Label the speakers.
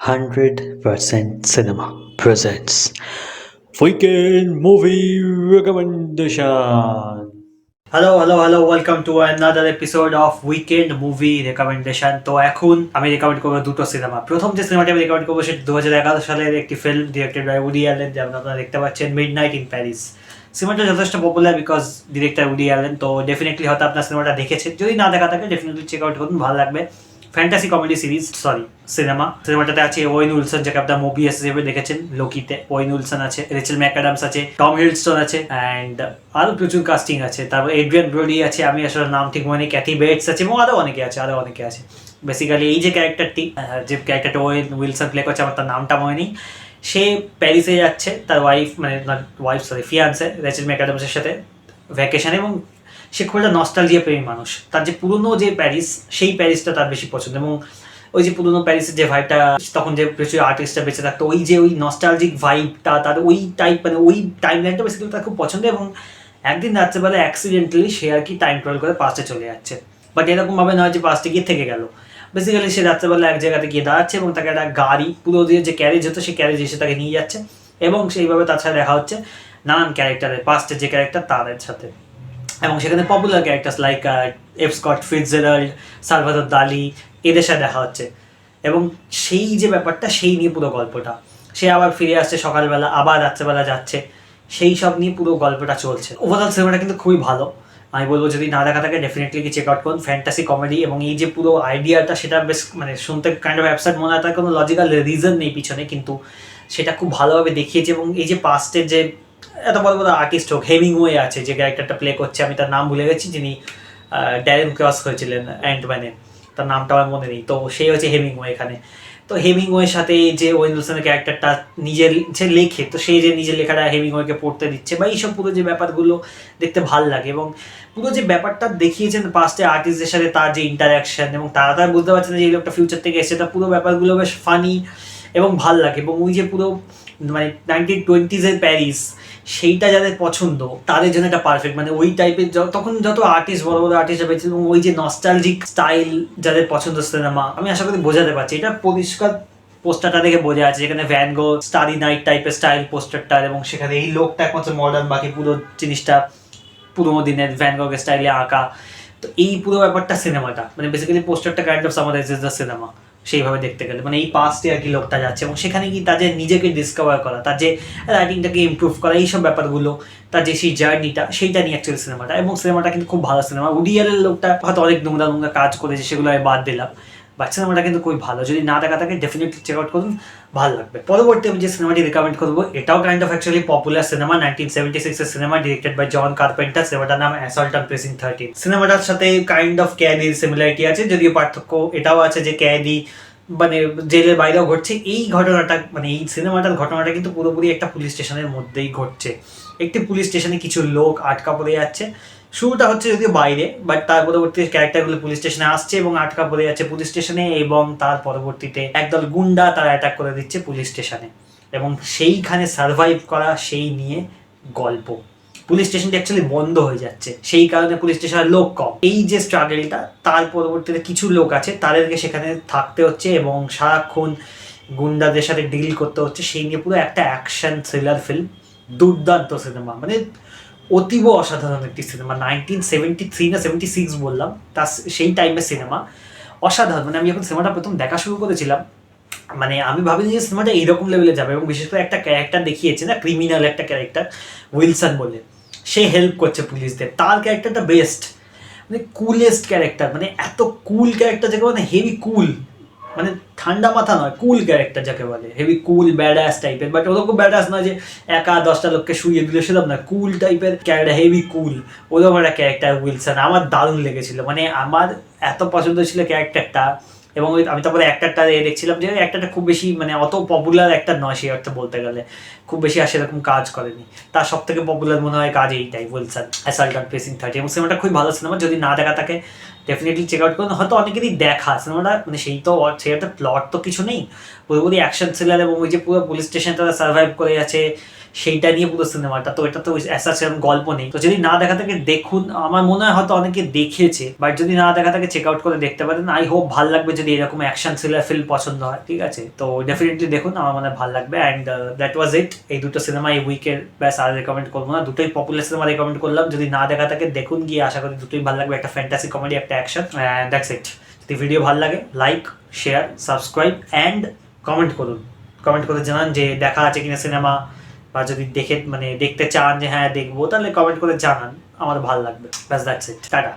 Speaker 1: 100% Cinema presents Weekend Movie Recommendation. Hello, welcome to another episode of Weekend Movie Recommendation. তো এখন আমি recommend করবো দুটো সিনেমা। প্রথম যে সিনেমাটি আমি রেকমেন্ড করবো সেটা 2011 সালের একটি film directed by Woody Allen, যেমন আপনারা দেখতে পাচ্ছেন, মিডনাইট ইন প্যারিস। সিনেমাটা যথেষ্ট popular because director Woody Allen, তো ডেফিনেটলি হয়তো আপনার সিনেমাটা দেখেছেন। যদি না দেখা থাকে ডেফিনেটলি চেক আউট করুন, ভালো লাগবে। ফ্যান্টাসি কমেডি সিনেমাটাতে আছে ওয়েন উইলসন, যাকে আপনার মোবিয়াস হিসেবে দেখেছেন লোকিতে। ওয়েন উইলসন আছে, রেচেল ম্যাকঅ্যাডামস আছে, টম হিডলস্টোন আছে, অ্যান্ড আরো প্রচুর কাস্টিং আছে। তারপর এড্রিয়ান ব্রোডি আছে, আমি আসলে নাম ঠিক মনে, ক্যাথি বেটস আছে, এবং আরো অনেকে আছে। বেসিক্যালি এই যে ক্যারেক্টারটা ওয়েন উইলসন প্লে করছে, আমার তার নামটা মনে নেই। সে প্যারিসে যাচ্ছে তার ফিয়ান্সে রেচেল ম্যাকঅ্যাডামসের সাথে ভ্যাকেশনে, এবং সে খুব একটা নস্টালজিয়া প্রেমী মানুষ। তার যে পুরনো যে প্যারিস, সেই প্যারিসটা তার বেশি পছন্দ, এবং ওই যে পুরনো প্যারিসের যে ভাইবটা, তখন যে প্রচুর আর্টিস্টরা বেঁচে থাকতো, ওই নস্টালজিক ভাইবটা তার, ওই টাইম লাইনটা বেসিক্যালি তার খুব পছন্দ। এবং একদিন রাত্রেবেলা অ্যাক্সিডেন্টালি সে আর কি টাইম ট্রাভেল করে পাস্টে চলে যাচ্ছে, বাট এরকমভাবে নয় যে পাস্টে গিয়ে থেকে গেল। বেসিক্যালি সে রাত্রেবেলা এক জায়গাতে গিয়ে দাঁড়াচ্ছে, এবং তাকে একটা গাড়ি, পুরো দিয়ে যে ক্যারেজ হতো সেই ক্যারেজ এসে তাকে নিয়ে যাচ্ছে, এবং সেইভাবে তার সাথে দেখা হচ্ছে নানান ক্যারেক্টারের, পাস্টের যে ক্যারেক্টার তাদের সাথে। এবং সেখানে popular characters like F Scott Fitzgerald, Salvador দালি, এদের সাথে দেখা হচ্ছে। এবং সেই যে ব্যাপারটা, সেই নিয়ে পুরো গল্পটা। সে আবার ফিরে আসছে সকালবেলা, আবার রাত্রেবেলা যাচ্ছে, সেই সব নিয়ে পুরো গল্পটা চলছে। ওভারঅল সিনেমাটা কিন্তু খুবই ভালো। আমি বলবো যদি না দেখা থাকে ডেফিনেটলি কি চেক আউট করুন। ফ্যান্টাসি কমেডি, এবং এই যে পুরো আইডিয়াটা, সেটা বেশ শুনতে কাইন্ড অফ অ্যাবসার্ড মনে হয়, তার কোনো লজিক্যাল রিজন নেই পিছনে, কিন্তু সেটা খুব ভালোভাবে দেখিয়েছে। এবং এই যে পাস্টের যে এত বড় বড় আর্টিস্ট হোক, হেমিংওয়ে আছে যে ক্যারেক্টারটা প্লে করছে, আমি তার নাম ভুলে গেছি, যিনি ড্যারেন ক্রস হয়েছিলেন অ্যান্টম্যানে, তার নামটা আমার মনে নেই। তো সেই হচ্ছে হেমিংওয়ে এখানে। তো হেমিংওয়ের সাথে যে ওয়েন উইলসনের ক্যারেক্টারটা নিজের যে লেখে, তো সেই যে নিজের লেখাটা হেমিংওয়েকে পড়তে দিচ্ছে, বা এইসব পুরো যে ব্যাপারগুলো দেখতে ভাল লাগে। এবং পুরো যে ব্যাপারটা দেখিয়েছেন পাস্টে আর্টিস্টদের সাথে তার যে ইন্টারাকশন, এবং তারা বুঝতে পারছে না যে এই লোকটা ফিউচার থেকে এসেছে, তা পুরো ব্যাপারগুলো বেশ ফানি এবং ভাল লাগে। এবং ওই যে পুরো 1920s প্যারিস, সেইটা যাদের পছন্দ তাদের জন্য এটা পারফেক্ট। ওই টাইপের তখন যত আর্টিস্ট, বড় বড় আর্টিস্টরা পেয়েছিল, এবং ওই যে নস্টালজিক স্টাইল যাদের পছন্দ সিনেমা, আমি আশা করি বোঝাতে পারছি। এটা পরিষ্কার পোস্টারটা দেখে বোঝা যাচ্ছে, যেখানে ভ্যান গো স্টারি নাইট টাইপের স্টাইল পোস্টারটা, এবং সেখানে এই লোকটা একমাত্র মডার্ন, বাকি পুরো জিনিসটা পুরোনো দিনের ভ্যান গগের স্টাইলে আঁকা। তো এই পুরো ব্যাপারটা সিনেমাটা, বেসিক্যালি পোস্টারটা kind of summarises the cinema সেইভাবে দেখতে গেলে। এই পাস্টে আর কি লোকটা যাচ্ছে, এবং সেখানে কি তার যে নিজেকে ডিসকভার করা, তার যে রাইটিংটাকে ইমপ্রুভ করা, এইসব ব্যাপারগুলো, তার যে সেই জার্নিটা, সেইটা নিয়ে অ্যাকচুয়ালি সিনেমাটা। এবং সিনেমাটা কিন্তু খুব ভালো সিনেমা। উডি অ্যালেন লোকটা হয়তো অনেক নোংরা কাজ করেছে, সেগুলো আমি বাদ দিলাম, বাট সিনেমাটা কিন্তু খুবই ভালো। যদি না দেখা থাকে ডেফিনেটলি চেক আউট করুন, ভালো লাগবে। পরবর্তী আমি যে সিনেমাটি রেকমেন্ড করবো, এটাও কাইন্ড অফ অ্যাকচুয়ালি পপুলার সিনেমা, 1976 এর সিনেমা, ডিরেক্টেড বাই জন কার্পেন্টার। সিনেমাটার নাম অ্যাসল্ট অন প্রেসিডেন্ট 13। সিনেমাটার সাথে কাইন্ড অফ ক্যাদির সিমিলারিটি আছে, যদিও পার্থক্য এটাও আছে যে ক্যাদি জেলের বাইরেও ঘটছে। এই ঘটনাটা, এই সিনেমাটার ঘটনাটা কিন্তু পুরোপুরি একটা পুলিশ স্টেশনের মধ্যেই ঘটছে। একটি পুলিশ স্টেশনে কিছু লোক আটকা পড়ে যাচ্ছে। শুরুটা হচ্ছে যদিও বাইরে, বাট তার পরবর্তী ক্যারেক্টারগুলো পুলিশ স্টেশনে আসছে এবং আটকা পড়ে যাচ্ছে পুলিশ স্টেশনে, এবং তার পরবর্তীতে একদল গুন্ডা তারা অ্যাটাক করে দিচ্ছে পুলিশ স্টেশনে, এবং সেইখানে সার্ভাইভ করা, সেই নিয়ে গল্প। পুলিশ স্টেশনটা অ্যাকচুয়ালি বন্ধ হয়ে যাচ্ছে, সেই কারণে পুলিশ স্টেশনের লোক কম। এই যে স্ট্রাগলটা, তার পরবর্তীতে কিছু লোক আছে, তাদেরকে সেখানে থাকতে হচ্ছে, এবং সারাক্ষণ গুন্ডাদের সাথে ডিল করতে হচ্ছে, সেই নিয়ে পুরো একটা অ্যাকশন থ্রিলার ফিল্ম। দুর্দান্ত সিনেমা, অতীব অসাধারণ একটি সিনেমা। 1973 না 76 বললাম, তার সেই টাইমের সিনেমা, অসাধারণ। আমি যখন সিনেমাটা প্রথম দেখা শুরু করেছিলাম, আমি ভাবিনি যে সিনেমাটা এইরকম লেভেলে যাবে। এবং বিশেষ করে একটা ক্যারেক্টার দেখিয়েছে না, ক্রিমিনাল একটা ক্যারেক্টার, উইলসন বলে, সে হেল্প করছে পুলিশদের। তার ক্যারেক্টারটা বেস্ট, কুলেস্ট ক্যারেক্টার, এত কুল ক্যারেক্টার যাকে হেভি কুল, ঠান্ডা মাথা নয়, কুল ক্যারেক্টার যাকে বলে, হেভি কুল ব্যাডাস টাইপের। বাট ওরকম ব্যাডাস নয় যে একা 10টা লোককে শুয়ে দিল, সেরকম না, কুল টাইপের ক্যারেক্টার, হেভি কুল, ওরকম একটা ক্যারেক্টার উইলসন। আমার দারুণ লেগেছিল, আমার এত পছন্দ ছিল ক্যারেক্টারটা। এবং আমি তারপরে অ্যাক্টারটা দেখছিলাম, যে অ্যাক্টারটা খুব বেশি অত পপুলার অ্যাক্টার নয়, সেই অর্থে বলতে গেলে খুব বেশি আর সেরকম কাজ করেনি। তার সব থেকে পপুলার মনে হয় কাজ এইটাই, উইলসন, অ্যাসল্ট অন প্রেসিডেন্ট 13। এবং সিনেমাটা খুবই ভালো সিনেমা। যদি না দেখা থাকে ডেফিনেটলি চেক আউট করুন। হয়তো অনেকেরই দেখা সিনেমাটা, মানে সেই তো সেটা প্লট তো কিছু নেই, পুরোপুরি অ্যাকশন থ্রিলার, এবং ওই যে পুরো পুলিশ স্টেশন তারা সার্ভাইভ করে আছে সেইটা নিয়ে পুরো সিনেমাটা। তো এটা তো অ্যাসা সেরকম গল্প নেই। তো যদি না দেখা থাকে দেখুন, আমার মনে হয় হয়তো অনেকে দেখেছে, বাট যদি না দেখা থাকে চেক আউট করে দেখতে পারেন। আই হোপ ভালো লাগবে যদি এরকম অ্যাকশন থ্রিলার ফিল্ম পছন্দ হয়, ঠিক আছে? তো ডেফিনেটলি দেখুন, আমার মনে হয় ভালো লাগবে। অ্যান্ড দ্যাট ওয়াজ ইট, এই দুটো সিনেমা এই উইকের, ব্যাস আর রেকমেন্ড করবো না। দুটোই পপুলার সিনেমা রেকমেন্ড করলাম, যদি না দেখা থাকে দেখুন গিয়ে, আশা করি দুটোই ভালো লাগবে, একটা ফ্যান্টাসি কমেডি, একটা অ্যাকশন, অ্যান্ড দ্যাটস ইট। যদি ভিডিও ভালো লাগে like, share, subscribe and comment করুন। কমেন্ট করে জানান যে দেখা আছে কিনা সিনেমা, বা যদি দেখে মানে দেখতে চান যে হ্যাঁ দেখবো, তাহলে কমেন্ট করে জানান, আমার ভালো লাগবে। ব্যাস দ্যাটস ইট, টাটা।